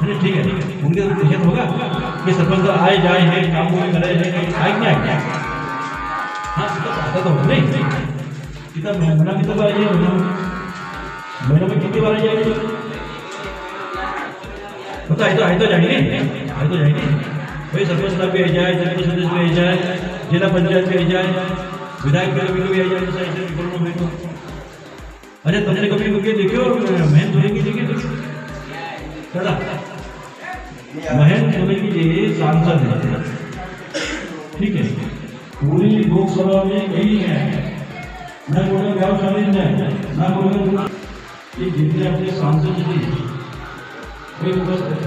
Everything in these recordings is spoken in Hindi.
अरे ठीक है उनके निषेध होगा कि सरपंच आए जाए है काम करे है आए नहीं आए। हाँ तो नहीं कितना महीना कितना बार आइए महीना में कितनी बार आइए पता है तो जाएंगे भाई सरपंच साहब भी आ जाए जनपद सदस्य भी आ जाए जिला पंचायत भी आ जाए विधायक भी आ जाए। अरे तुमने कभी देखियो महन धोएगी देखिए दादा महन धोएगी जी सांसद है ठीक है पूरी लोकसभा में यही है मैं बोले गाँव शामिल है मैं बोले ये जितने अपने सांसद थे वे उपस्थित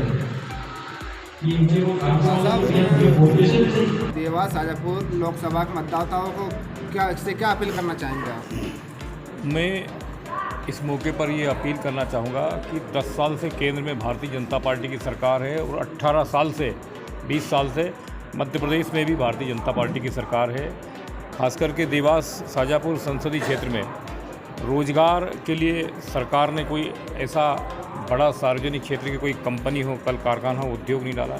देवास शाजापुर लोकसभा के मतदाताओं को क्या अपील करना चाहेंगे आप? मैं इस मौके पर ये अपील करना चाहूँगा कि 10 साल से केंद्र में भारतीय जनता पार्टी की सरकार है और 18 साल से 20 साल से मध्य प्रदेश में भी भारतीय जनता पार्टी की सरकार है। खास करके देवास शाजापुर संसदीय क्षेत्र में रोजगार के लिए सरकार ने कोई ऐसा बड़ा सार्वजनिक क्षेत्र की कोई कंपनी हो कल कारखाना हो उद्योग नहीं डाला,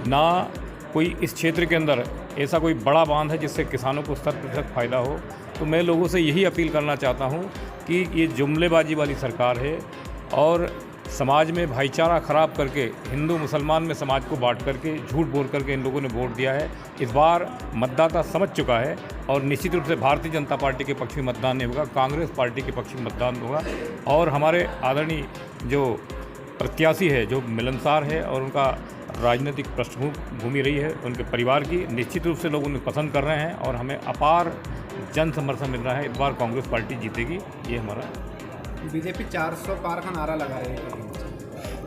ना कोई इस क्षेत्र के अंदर ऐसा कोई बड़ा बांध है जिससे किसानों को 100% फ़ायदा हो। तो मैं लोगों से यही अपील करना चाहता हूं कि ये जुमलेबाजी वाली सरकार है और समाज में भाईचारा ख़राब करके हिंदू मुसलमान में समाज को बांट करके झूठ बोल करके इन लोगों ने वोट दिया है। इस बार मतदाता समझ चुका है और निश्चित रूप से भारतीय जनता पार्टी के पक्ष में मतदान नहीं होगा, कांग्रेस पार्टी के पक्ष में मतदान होगा। और हमारे आदरणीय जो प्रत्याशी है जो मिलनसार है और उनका राजनीतिक पृष्ठभूमि रही है उनके परिवार की, निश्चित रूप से लोग उन्हें पसंद कर रहे हैं और हमें अपार जन समर्थन मिल रहा है। इस बार कांग्रेस पार्टी जीतेगी, ये हमारा। बीजेपी 400 पार का नारा लगा रही है।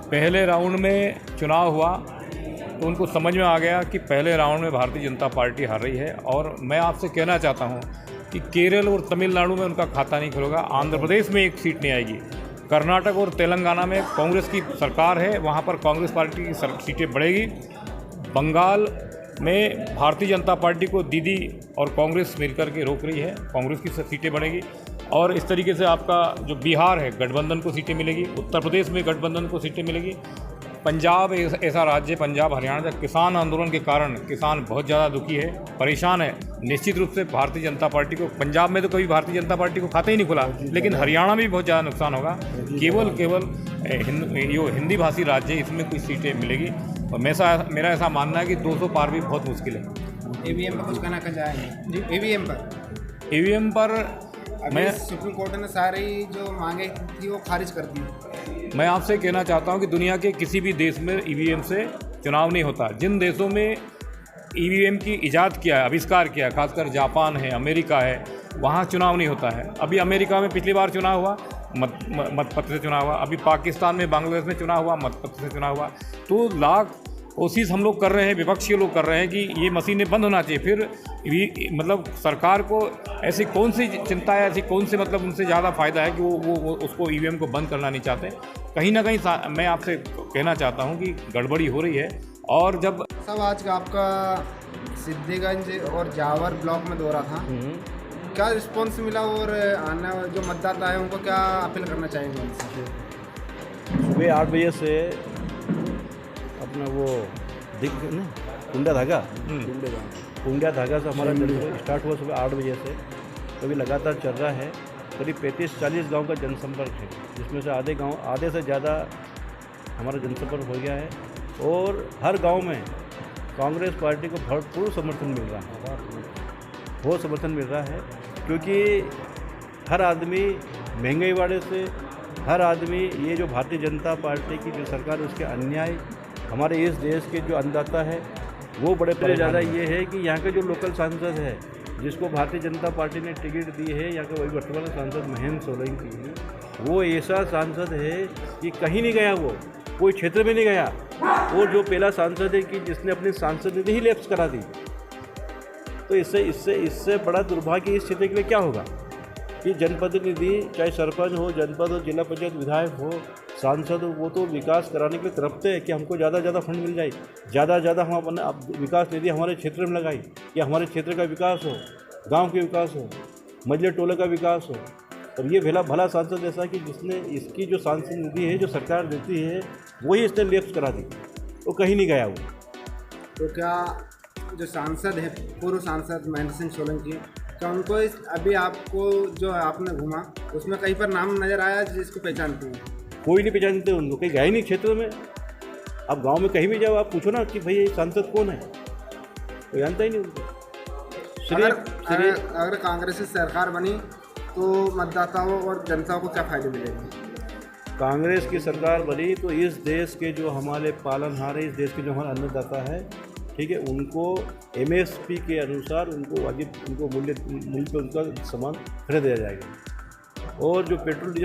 पहले राउंड में चुनाव हुआ तो उनको समझ में आ गया कि पहले राउंड में भारतीय जनता पार्टी हार रही है और मैं आपसे कहना चाहता हूं कि केरल और तमिलनाडु में उनका खाता नहीं खुलेगा, आंध्र प्रदेश में एक सीट नहीं आएगी, कर्नाटक और तेलंगाना में कांग्रेस की सरकार है, वहां पर कांग्रेस पार्टी की सीटें बढ़ेगी, बंगाल में भारतीय जनता पार्टी को दीदी और कांग्रेस मिलकर के रोक रही है, कांग्रेस की सीटें बढ़ेगी। और इस तरीके से आपका जो बिहार है गठबंधन को सीटें मिलेगी, उत्तर प्रदेश में गठबंधन को सीटें मिलेगी, पंजाब ऐसा राज्य पंजाब हरियाणा का किसान आंदोलन के कारण किसान बहुत ज़्यादा दुखी है, परेशान है। निश्चित रूप से भारतीय जनता पार्टी को पंजाब में तो कभी भारतीय जनता पार्टी को खाता ही नहीं खुला, लेकिन हरियाणा में भी बहुत ज़्यादा नुकसान होगा। केवल हिंदी भाषी राज्य इसमें कुछ सीटें मिलेगी और मेरा ऐसा मानना है कि 200 पार भी बहुत मुश्किल है। ईवीएम पर कुछ कहना चाहेंगे जी? ईवीएम पर मैं सुप्रीम कोर्ट ने सारी जो मांगे थी वो खारिज कर दी। मैं आपसे कहना चाहता हूं कि दुनिया के किसी भी देश में ईवीएम से चुनाव नहीं होता। जिन देशों में ईवीएम की इजाद किया है, आविष्कार किया है, खासकर जापान है, अमेरिका है, वहाँ चुनाव नहीं होता है। अभी अमेरिका में पिछली बार चुनाव हुआ मतपत्र से चुनाव हुआ, अभी पाकिस्तान में बांग्लादेश में चुनाव हुआ मतपत्र से चुनाव हुआ। तो लाख कोशिश हम लोग कर रहे हैं, विपक्षी लोग कर रहे हैं कि ये मशीनें बंद होना चाहिए। फिर मतलब सरकार को ऐसी कौन सी चिंता है, ऐसी कौन सी मतलब उनसे ज़्यादा फ़ायदा है कि वो उसको ईवीएम को बंद करना नहीं चाहते। कहीं ना कहीं मैं आपसे कहना चाहता हूँ कि गड़बड़ी हो रही है। और जब सब आज का आपका सिद्धिगंज और जावर ब्लॉक में दौरा था, क्या रिस्पॉन्स मिला और आने जो मतदाता है उनको क्या अपील करना चाहेंगे उनसे? सुबह 8 बजे से अपना वो कुंडा धागा से हमारा स्टार्ट हुआ सुबह 8 बजे से, तो अभी लगातार चल रहा है। करीब 35-40 गांव का जनसंपर्क है, जिसमें से आधे से ज़्यादा हमारा जनसंपर्क हो गया है और हर गांव में कांग्रेस पार्टी को भरपूर समर्थन मिल रहा है, बहुत समर्थन मिल रहा है। क्योंकि हर आदमी महंगाई वाले से, हर आदमी ये जो भारतीय जनता पार्टी की जो सरकार है उसके अन्याय, हमारे इस देश के जो अन्नदाता है वो बड़े परेशान। ज़्यादा ये है कि यहाँ के जो लोकल सांसद है जिसको भारतीय जनता पार्टी ने टिकट दी है, यहाँ के वही वर्तमान सांसद महेंद्र सोलंकी, वो ऐसा सांसद है कि कहीं नहीं गया, वो कोई क्षेत्र में नहीं गया। वो जो पहला सांसद है कि जिसने अपनी सांसद निधि ही लैप्स करा दी। तो इससे बड़ा दुर्भाग्य इस क्षेत्र के लिए क्या होगा कि जनप्रतिनिधि चाहे सरपंच हो, जनपद हो, जिला पंचायत विधायक हो, सांसद हो, वो तो विकास कराने के लिए तरफते हैं कि हमको ज़्यादा से ज़्यादा फंड मिल जाए, ज़्यादा से ज़्यादा हम अपना विकास निधि हमारे क्षेत्र में लगाई, कि हमारे क्षेत्र का विकास हो, गांव के विकास हो, मजले टोले का विकास हो। और ये भला भला सांसद ऐसा कि जिसने इसकी जो सांसद निधि है जो सरकार देती है वही इसने लेप्स करा दी, वो कहीं नहीं गया वो। तो क्या जो सांसद है, पूर्व सांसद महेंद्र सिंह सोलंकी, क्या उनको अभी आपको जो आपने घूमा उसमें कहीं पर नाम नज़र आया जिसको पहचानते हैं? कोई नहीं पहचानते उनको, कहीं गए नहीं क्षेत्र में। आप गांव में कहीं भी जाओ, आप पूछो ना कि भाई ये सांसद कौन है, कोई जानता ही नहीं उनको। अगर कांग्रेस की सरकार बनी तो मतदाताओं और जनता को क्या फायदे मिलेंगे? कांग्रेस की सरकार बनी तो इस देश के जो हमारे पालनहार है, इस देश के जो हमारे अन्नदाता है, ठीक है, उनको MSP के अनुसार उनको वाजिब, उनको मूल्य पे उनका सामान खरीदा जाएगा। और जो पेट्रोल डीजल